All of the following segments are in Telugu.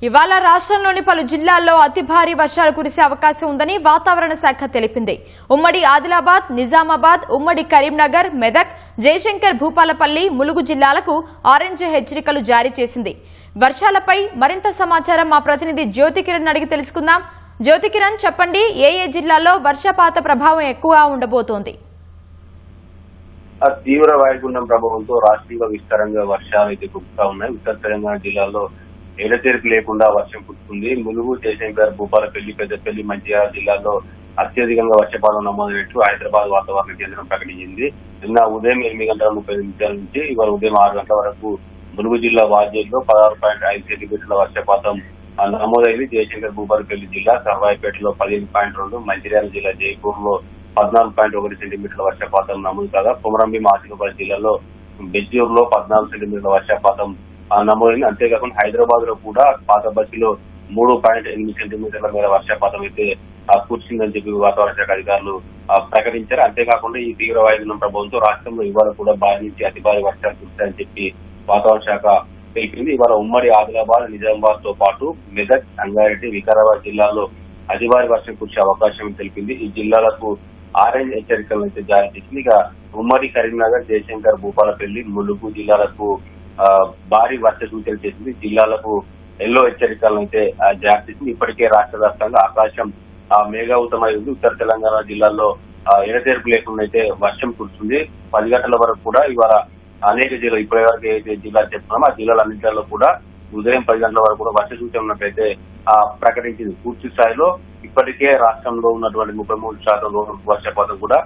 ఇవాళ రాష్ట్రంలోని పలు జిల్లాల్లో అతి భారీ వర్షాలు కురిసే అవకాశం ఉందని వాతావరణ శాఖ తెలిపింది. ఉమ్మడి ఆదిలాబాద్, నిజామాబాద్, ఉమ్మడి కరీంనగర్, మెదక్, జయశంకర్ భూపాలపల్లి, ములుగు జిల్లాలకు ఆరెంజ్ హెచ్చరికలు జారీ చేసింది. వర్షాలపై మరింత సమాచారం మా ప్రతినిధి జ్యోతికిరణ్ అడిగి తెలుసుకుందాం. జ్యోతికిరణ్, చెప్పండి, ఏ జిల్లాల్లో వర్షపాత ప్రభావం ఎక్కువగా ఉండబోతోంది? తీవ్ర వాయుగుండం ప్రభావంతో రాష్ట్రంలో విస్తారంగా వర్షాలు అయితే కురుస్తా ఉన్నాయి. ఉత్తర తెలంగాణ జిల్లాలో ఎడతెరిపి లేకుండా వర్షం కురుస్తుంది. ములుగు, జయశంకర్, భూపాలపల్లి, పెద్దపల్లి, మంచిర్యాల జిల్లాల్లో అత్యధికంగా వర్షపాతం నమోదైనట్లు హైదరాబాద్ వాతావరణ కేంద్రం ప్రకటించింది. నిన్న ఉదయం 8:30 నుంచి ఇవాళ ఉదయం 6 గంటల వరకు ములుగు జిల్లా వాజేడ్లో 16.5 సెంటీమీటర్ల వర్షపాతం నమోదైంది. జయశంకర్, భూపాలపల్లి జిల్లా సర్వాయిపేటలో 15.2, మంచిర్యాల జిల్లా జైపూర్ లో 14.1 సెంటీమీటర్ల వర్షపాతం నమోదు కాగా కొమరంభీం, ఆసిఫాబాద్ జిల్లాలో బెజ్జూరులో 14 సెంటీమీటర్ల వర్షపాతం నమోదైంది. అంతేకాకుండా హైదరాబాద్ లో కూడా పాత బస్సులో 3.8 సెంటీమీటర్ల మేర వర్షపాతం అయితే కురిసిందని చెప్పి వాతావరణ శాఖ అధికారులు ప్రకటించారు. అంతేకాకుండా ఈ తీవ్ర వాయుగుండం ప్రభావంతో రాష్ట్రంలో ఇవాళ కూడా భారీ నుంచి అతి భారీ వర్షాలు కురుస్తాయని చెప్పి వాతావరణ శాఖ తెలిపింది. ఇవాళ ఉమ్మడి ఆదిలాబాద్, నిజామాబాద్ తో పాటు మెదక్, సంగారెడ్డి, వికారాబాద్ జిల్లాలో అతి భారీ వర్షం కురిసే అవకాశం తెలిపింది. ఈ జిల్లాలకు ఆరెంజ్ హెచ్చరికలను అయితే జారీ చేసింది. ఇక ఉమ్మడి కరీంనగర్, జయశంకర్, భూపాలపల్లి, ములుగు జిల్లాలకు భారీ వర్ష సూచన చేసింది. జిల్లాలకు ఎల్లో హెచ్చరికలను అయితే జారీ చేసింది. ఇప్పటికే రాష్ట్ర వ్యాప్తంగా ఆకాశం మేఘావృతమై ఉంది. ఉత్తర తెలంగాణ జిల్లాల్లో ఎడతెరిపి లేకుండా అయితే వర్షం కురుస్తుంది. 10 గంటల వరకు కూడా ఇవాళ అనేక జిల్లాలు ఇప్పటివరకు ఏదైతే జిల్లాలు చెప్తున్నామో ఆ జిల్లాలన్నింటిలో కూడా ఉదయం 10 గంటల వరకు కూడా వర్ష సూచన ఉన్నట్లయితే ప్రకటించింది. పూర్తి స్థాయిలో ఇప్పటికే రాష్ట్రంలో ఉన్నటువంటి 33% వర్షపాతం కూడా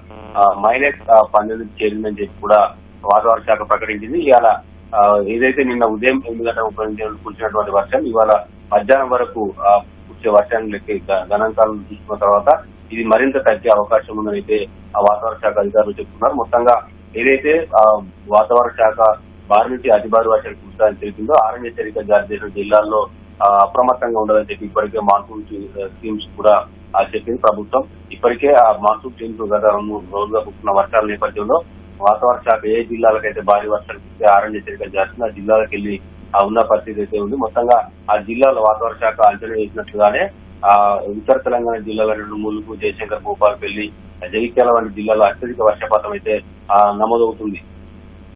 -12 చేరిందని చెప్పి కూడా వాతావరణ శాఖ ప్రకటించింది. ఇవాళ ఏదైతే నిన్న ఉదయం 8:30 కురిసినటువంటి వర్షం ఇవాళ మధ్యాహ్నం వరకు కురిసే వర్షాన్ని లెక్క గణాంకాలను చూసుకున్న తర్వాత ఇది మరింత తగ్గే అవకాశం ఉందని అయితే వాతావరణ శాఖ అధికారులు చెప్తున్నారు. మొత్తంగా ఏదైతే వాతావరణ శాఖ భారీ నుంచి అతి భారీ వర్షాలు కురుస్తాయని తెలిపిందో ఆరెంజ్ హెచ్చరిక జారీ చేసిన జిల్లాల్లో అప్రమత్తంగా ఉండాలని చెప్పి ఇప్పటికే మాన్సూన్ టీమ్స్ కూడా చెప్పింది ప్రభుత్వం. ఇప్పటికే ఆ మాన్సూన్ టీమ్స్ గత 2-3 రోజులుగా కురుస్తున్న వర్షాల నేపథ్యంలో వాతావరణ శాఖ ఏ జిల్లాలకైతే భారీ వర్షాలు కురిస్తే ఆరెంజ్ హెచ్చరిక జారీ ఆ జిల్లాలకు వెళ్లి ఉన్న పరిస్థితి అయితే ఉంది. మొత్తంగా ఆ జిల్లాలో వాతావరణ శాఖ అంచనా వేసినట్లుగానే ఉత్తర తెలంగాణ జిల్లాలో ములుగు, జయశంకర్, భూపాలపల్లి, జగిత్యాల వంటి జిల్లాలో అత్యధిక వర్షపాతం అయితే నమోదవుతుంది.